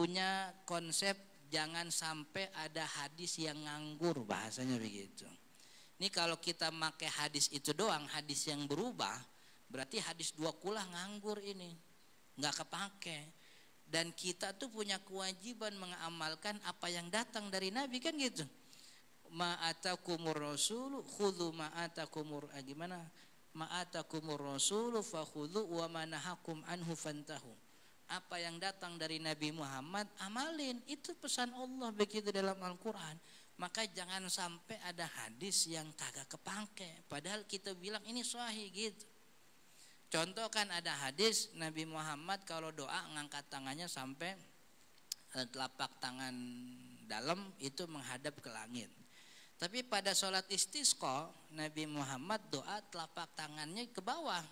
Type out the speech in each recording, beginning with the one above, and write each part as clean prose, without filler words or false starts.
punya konsep jangan sampai ada hadis yang nganggur, bahasanya begitu. Ini kalau kita pakai hadis itu doang, hadis yang berubah, berarti hadis dua kulah nganggur ini, nggak kepake. Dan kita tuh punya kewajiban mengamalkan apa yang datang dari Nabi, kan gitu. Ma'atakumur rasulu khudhu ma'atakumur gimana? Ma'atakumur rasulu fakhudhu wa manahakum anhu fantahu. Apa yang datang dari Nabi Muhammad amalin, itu pesan Allah begitu dalam Al-Quran. Maka jangan sampai ada hadis yang kagak kepake, padahal kita bilang ini sahih gitu. Contoh kan ada hadis Nabi Muhammad kalau doa ngangkat tangannya sampai telapak tangan dalam itu menghadap ke langit. Tapi pada sholat istisqa Nabi Muhammad doa telapak tangannya ke bawah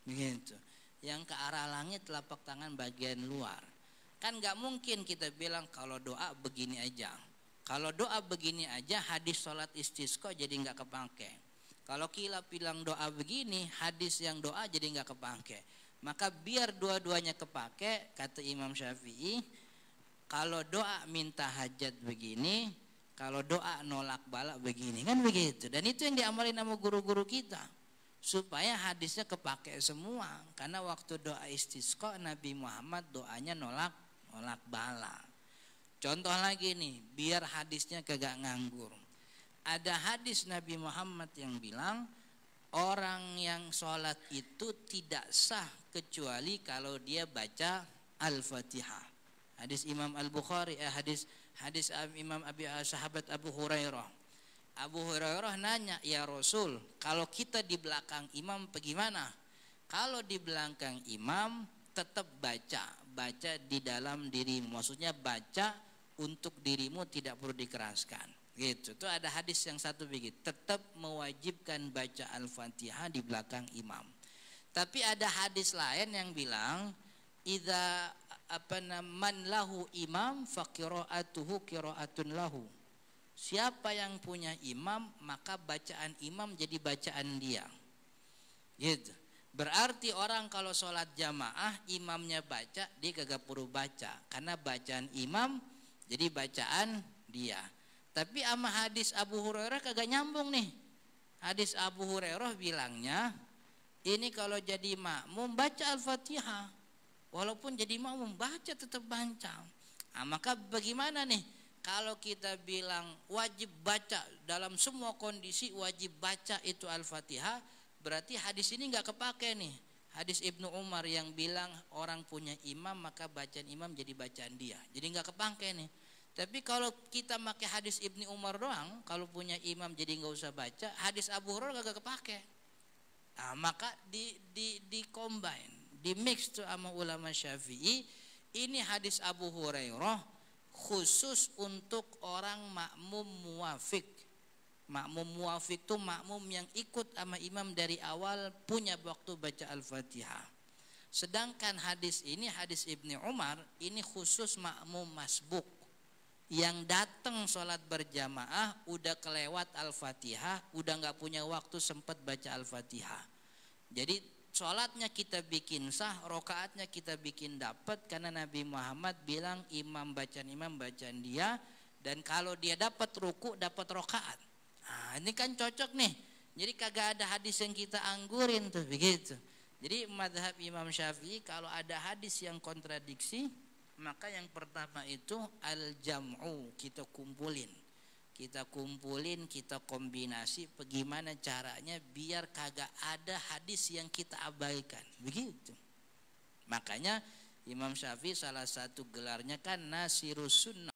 begitu, yang ke arah langit telapak tangan bagian luar. Kan gak mungkin kita bilang kalau doa begini aja. Kalau doa begini aja hadis sholat istisqa jadi gak kepake. Kalau kita bilang doa begini, hadis yang doa jadi gak kepake. Maka biar dua-duanya kepake, kata Imam Syafi'i, kalau doa minta hajat begini, kalau doa nolak bala begini, kan begitu. Dan itu yang diamalin sama guru-guru kita, supaya hadisnya kepake semua. Karena waktu doa istisqa Nabi Muhammad doanya nolak bala. Contoh lagi nih, biar hadisnya kagak nganggur. Ada hadis Nabi Muhammad yang bilang orang yang sholat itu tidak sah kecuali kalau dia baca Al-Fatihah. Hadis Imam Al-Bukhari, hadis Imam sahabat Abu Hurairah. Abu Hurairah nanya, ya Rasul, kalau kita di belakang imam bagaimana? Kalau di belakang imam tetap baca di dalam dirimu, maksudnya baca untuk dirimu, tidak perlu dikeraskan gitu. Itu ada hadis yang satu begitu, tetap mewajibkan baca Al-Fatihah di belakang imam. Tapi ada hadis lain yang bilang idza man lahu imam fa qiraatuhu qiraatun lahu. Siapa yang punya imam maka bacaan imam jadi bacaan dia gitu. Berarti orang kalau sholat jamaah imamnya baca, dia kagak perlu baca, karena bacaan imam jadi bacaan dia. Tapi sama hadis Abu Hurairah kagak nyambung nih. Hadis Abu Hurairah bilangnya ini kalau jadi makmum baca Al-Fatihah, walaupun jadi makmum baca tetap baca. Nah, maka bagaimana nih kalau kita bilang wajib baca dalam semua kondisi, wajib baca itu Al-Fatihah, berarti hadis ini nggak kepake nih. Hadis Ibnu Umar yang bilang orang punya imam maka bacaan imam jadi bacaan dia, jadi nggak kepake nih. Tapi kalau kita pakai hadis Ibnu Umar doang, kalau punya imam jadi nggak usah baca, hadis Abu Hurairah gak kepake. Nah, maka di combine, di mix tuh sama ulama Syafi'i. Ini hadis Abu Hurairah khusus untuk orang makmum muwafiq. Makmum muwafiq itu makmum yang ikut sama imam dari awal, punya waktu baca Al-Fatihah. Sedangkan hadis ini, hadis Ibnu Umar, ini khusus makmum masbuk, yang datang sholat berjamaah udah kelewat Al-Fatihah, udah nggak punya waktu sempat baca Al-Fatihah. Jadi sholatnya kita bikin sah, rokaatnya kita bikin dapat, karena Nabi Muhammad bilang imam bacaan dia, dan kalau dia dapat ruku dapat rokaat. Nah, ini kan cocok nih. Jadi kagak ada hadis yang kita anggurin tuh begitu. Jadi madhab Imam Syafi'i kalau ada hadis yang kontradiksi, maka yang pertama itu al-jam'u, kita kumpulin, kita kombinasi. Bagaimana caranya biar kagak ada hadis yang kita abaikan begitu. Makanya Imam Syafi'i salah satu gelarnya kan Nasirus Sunnah.